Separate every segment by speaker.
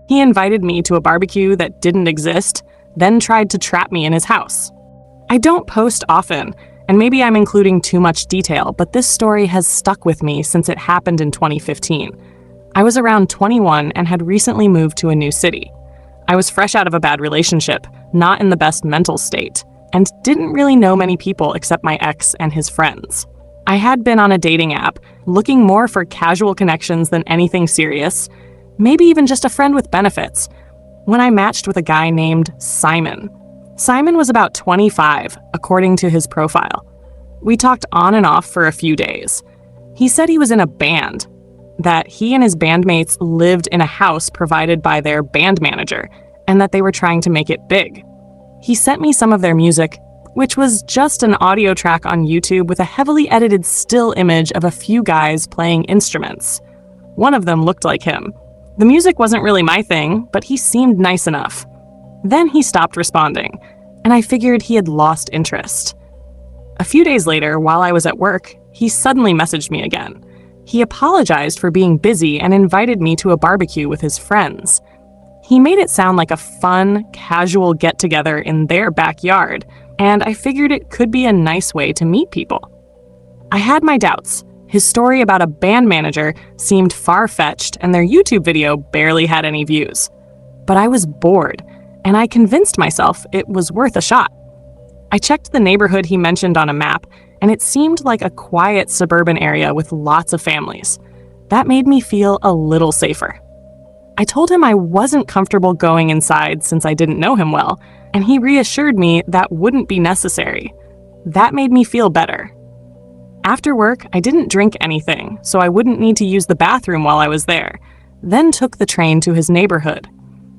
Speaker 1: He invited me to a barbecue that didn't exist, then tried to trap me in his house. I don't post often, and maybe I'm including too much detail, but this story has stuck with me since it happened in 2015. I was around 21 and had recently moved to a new city. I was fresh out of a bad relationship, not in the best mental state, and didn't really know many people except my ex and his friends. I had been on a dating app, looking more for casual connections than anything serious, maybe even just a friend with benefits, when I matched with a guy named Simon. Simon was about 25, according to his profile. We talked on and off for a few days. He said he was in a band, that he and his bandmates lived in a house provided by their band manager, and that they were trying to make it big. He sent me some of their music, which was just an audio track on YouTube with a heavily edited still image of a few guys playing instruments. One of them looked like him. The music wasn't really my thing, but he seemed nice enough. Then he stopped responding, and I figured he had lost interest. A few days later, while I was at work, he suddenly messaged me again. He apologized for being busy and invited me to a barbecue with his friends. He made it sound like a fun, casual get-together in their backyard, and I figured it could be a nice way to meet people. I had my doubts. His story about a band manager seemed far-fetched, and their YouTube video barely had any views. But I was bored, and I convinced myself it was worth a shot. I checked the neighborhood he mentioned on a map, and it seemed like a quiet suburban area with lots of families. That made me feel a little safer. I told him I wasn't comfortable going inside since I didn't know him well, and he reassured me that wouldn't be necessary. That made me feel better. After work, I didn't drink anything, so I wouldn't need to use the bathroom while I was there, then took the train to his neighborhood.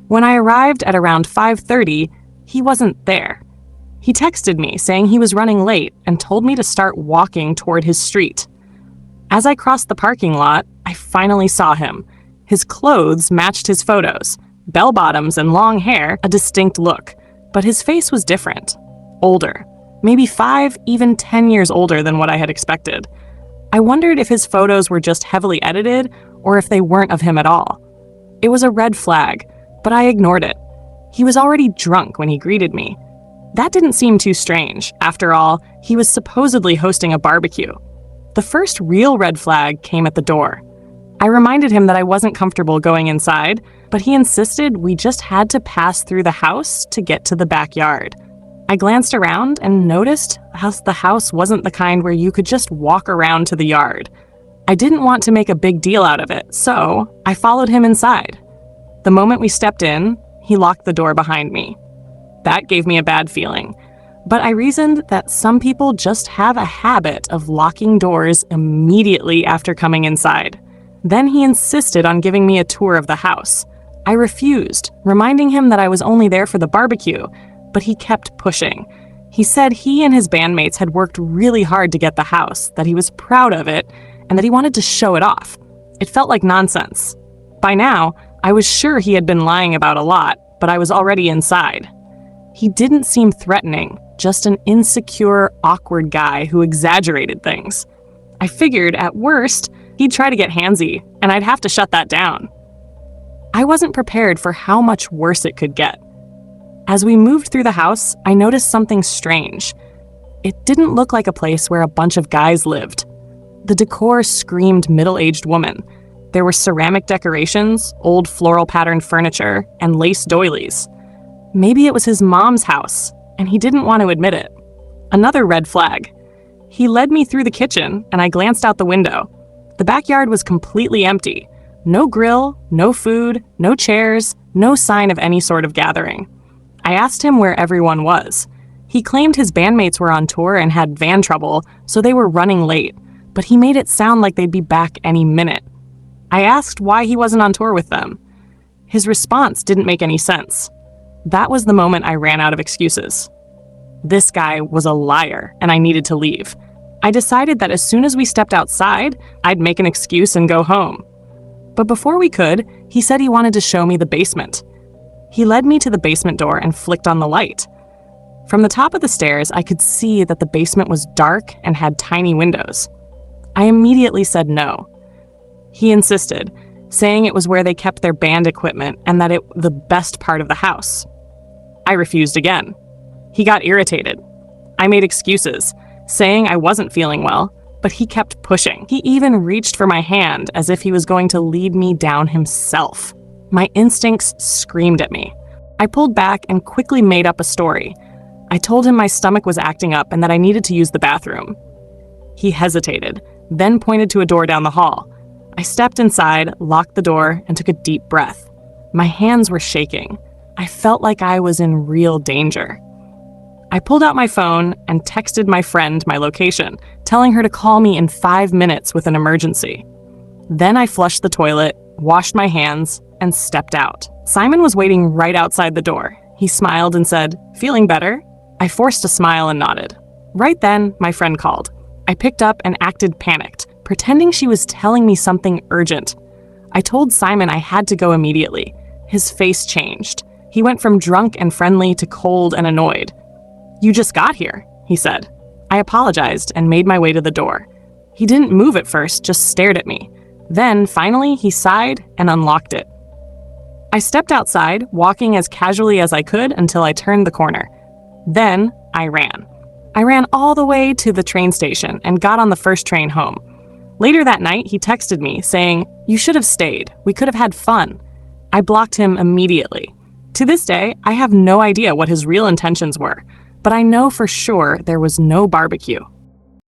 Speaker 1: When I arrived at around 5:30, he wasn't there. He texted me saying he was running late and told me to start walking toward his street. As I crossed the parking lot, I finally saw him. His clothes matched his photos, bell-bottoms and long hair, a distinct look, but his face was different, older, maybe 5, even 10 years older than what I had expected. I wondered if his photos were just heavily edited or if they weren't of him at all. It was a red flag, but I ignored it. He was already drunk when he greeted me. That didn't seem too strange. After all, he was supposedly hosting a barbecue. The first real red flag came at the door. I reminded him that I wasn't comfortable going inside, but he insisted we just had to pass through the house to get to the backyard. I glanced around and noticed how the house wasn't the kind where you could just walk around to the yard. I didn't want to make a big deal out of it, so I followed him inside. The moment we stepped in, he locked the door behind me. That gave me a bad feeling, but I reasoned that some people just have a habit of locking doors immediately after coming inside. Then he insisted on giving me a tour of the house. I refused, reminding him that I was only there for the barbecue, but he kept pushing. He said he and his bandmates had worked really hard to get the house, that he was proud of it, and that he wanted to show it off. It felt like nonsense. By now, I was sure he had been lying about a lot, but I was already inside. He didn't seem threatening, just an insecure, awkward guy who exaggerated things. I figured, at worst, he'd try to get handsy, and I'd have to shut that down. I wasn't prepared for how much worse it could get. As we moved through the house, I noticed something strange. It didn't look like a place where a bunch of guys lived. The decor screamed middle-aged woman. There were ceramic decorations, old floral-patterned furniture, and lace doilies. Maybe it was his mom's house, and he didn't want to admit it. Another red flag. He led me through the kitchen, and I glanced out the window. The backyard was completely empty. No grill, no food, no chairs, no sign of any sort of gathering. I asked him where everyone was. He claimed his bandmates were on tour and had van trouble, so they were running late, but he made it sound like they'd be back any minute. I asked why he wasn't on tour with them. His response didn't make any sense. That was the moment I ran out of excuses. This guy was a liar, and I needed to leave. I decided that as soon as we stepped outside, I'd make an excuse and go home. But before we could, he said he wanted to show me the basement. He led me to the basement door and flicked on the light. From the top of the stairs, I could see that the basement was dark and had tiny windows. I immediately said no. He insisted, saying it was where they kept their band equipment and that it was the best part of the house. I refused again. He got irritated. I made excuses, saying I wasn't feeling well, but he kept pushing. He even reached for my hand as if he was going to lead me down himself. My instincts screamed at me. I pulled back and quickly made up a story. I told him my stomach was acting up and that I needed to use the bathroom. He hesitated, then pointed to a door down the hall. I stepped inside, locked the door, and took a deep breath. My hands were shaking. I felt like I was in real danger. I pulled out my phone and texted my friend my location, telling her to call me in 5 minutes with an emergency. Then I flushed the toilet, washed my hands, and stepped out. Simon was waiting right outside the door. He smiled and said, "Feeling better?" I forced a smile and nodded. Right then, my friend called. I picked up and acted panicked, pretending she was telling me something urgent. I told Simon I had to go immediately. His face changed. He went from drunk and friendly to cold and annoyed. "You just got here," he said. I apologized and made my way to the door. He didn't move at first, just stared at me. Then, finally, he sighed and unlocked it. I stepped outside, walking as casually as I could until I turned the corner. Then, I ran. I ran all the way to the train station and got on the first train home. Later that night, he texted me, saying, "You should have stayed. We could have had fun." I blocked him immediately. To this day, I have no idea what his real intentions were, but I know for sure there was no barbecue.